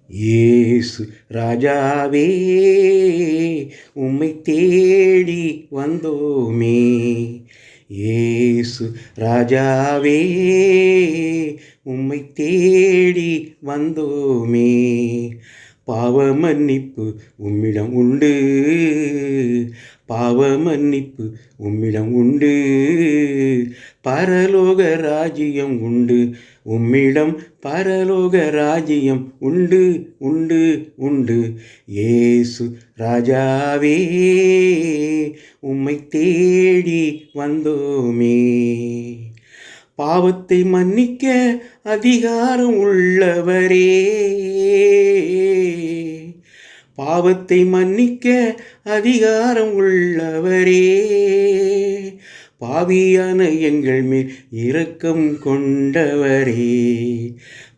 இயேசு ராஜாவே உம்மை தேடி வந்தோமே. இயேசு ராஜாவே உம்மை தேடி வந்தோமே. பாவ மன்னிப்பு உம்மிடம் உண்டு, பாவ மன்னிப்பு உம்மிடம் உண்டு, பரலோக ராஜ்யம் உண்டு உம்மிடம், பரலோக ராஜ்யம் உண்டு உண்டு உண்டு. இயேசு ராஜாவே உம்மை தேடி வந்தோமே. பாவத்தை மன்னிக்க அதிகாரம் உள்ளவரே, பாவத்தை மன்னிக்க அதிகாரம் உள்ளவரே, பாவியான எங்கள் மேல் இரக்கம் கொண்டவரே,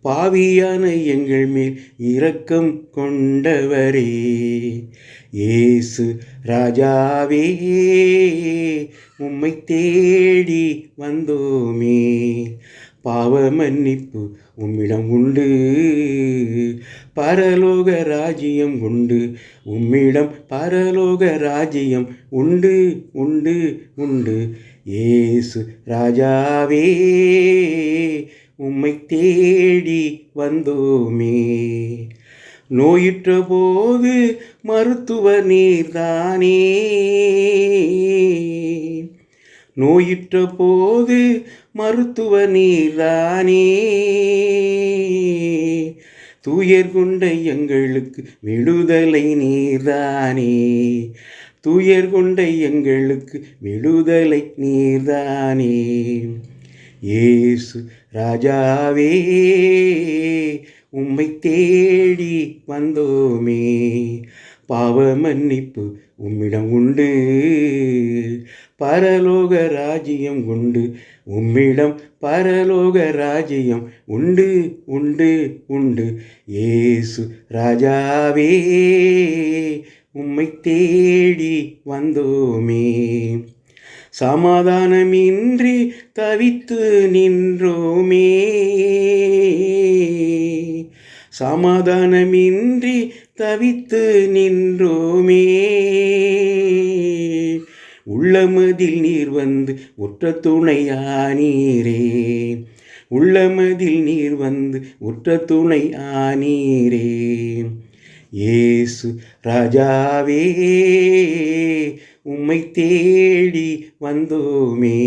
பாவியான எங்கள் மேல் இரக்கம் கொண்டவரே. இயேசு ராஜாவே உம்மை தேடி வந்தோமே. பாவ மன்னிப்பு உம்மிடம் உண்டு, பரலோக ராஜ்யம் உண்டு உம்மிடம், பரலோக ராஜ்யம் உண்டு உண்டு உண்டு. இயேசு ராஜாவே உம்மை தேடி வந்தோமே. நோயுற்ற போது மருத்துவர் நீர்தானே, நோயுற்ற போது மருத்துவர் நீர்தானே, தூயர் கொண்ட எங்களுக்கு விடுதலை நீர்தானே, தூயர் கொண்ட எங்களுக்கு விடுதலை நீர்தானே. இயேசு ராஜாவே உம்மை தேடி வந்தோமே. பாவ மன்னிப்பு உம்மிடம் உண்டு, பரலோக ராஜ்யம் உண்டு உம்மிடம், பரலோக ராஜ்யம் உண்டு உண்டு உண்டு. இயேசு ராஜாவே உம்மை தேடி வந்தோமே. சமாதானமின்றி தவித்து நின்றோமே, சமாதானமின்றி தவித்து நின்றோமே, உள்ளமதில் நீர் வந்து உற்ற துணையானீரே, உள்ளமதில் நீர் வந்து உற்ற துணை ஆனீரே. இயேசு ராஜாவே உம்மை தேடி வந்தோமே.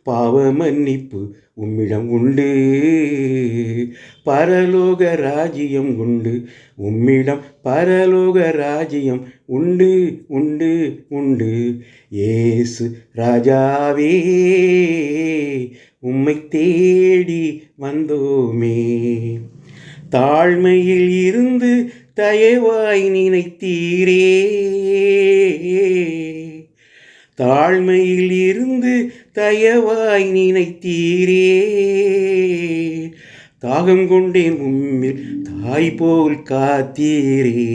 பாவ மன்னிப்பு உம்மிடம் உண்டு, பரலோக ராஜ்யம் உண்டு உம்மிடம், பரலோக ராஜ்யம் உண்டு உண்டு உண்டு. இயேசு ராஜாவே உம்மை தேடி வந்தோமே. தாழ்மையில் இருந்து தயவாய் நினைத்தீரே, தாழ்மையில் இருந்து தயவாய் நினைத்தீரே, தாகம் கொண்டேன் உம்மில் தாய் போல் காத்தீரே,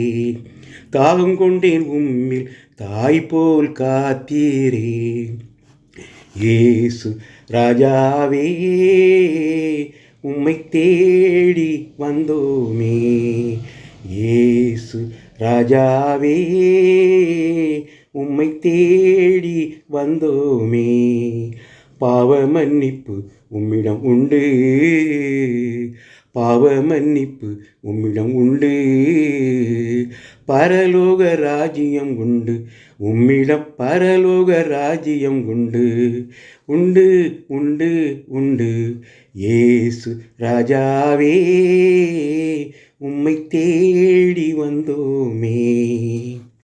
தாகம் கொண்டேன் உம்மில் தாய் போல் காத்தீரே. இயேசு ராஜாவே உம்மை தேடி வந்தோமே. இயேசு ராஜாவே உம்மை தேடி வந்தோமே. பாவ மன்னிப்பு உம்மிடம் உண்டு, பாவ மன்னிப்பு உம்மிடம் உண்டு, பரலோக ராஜ்யம் உண்டு உம்மிடம், பரலோக ராஜ்யம் உண்டு உண்டு உண்டு உண்டு. இயேசு ராஜாவே உம்மை தேடி வந்தோமே.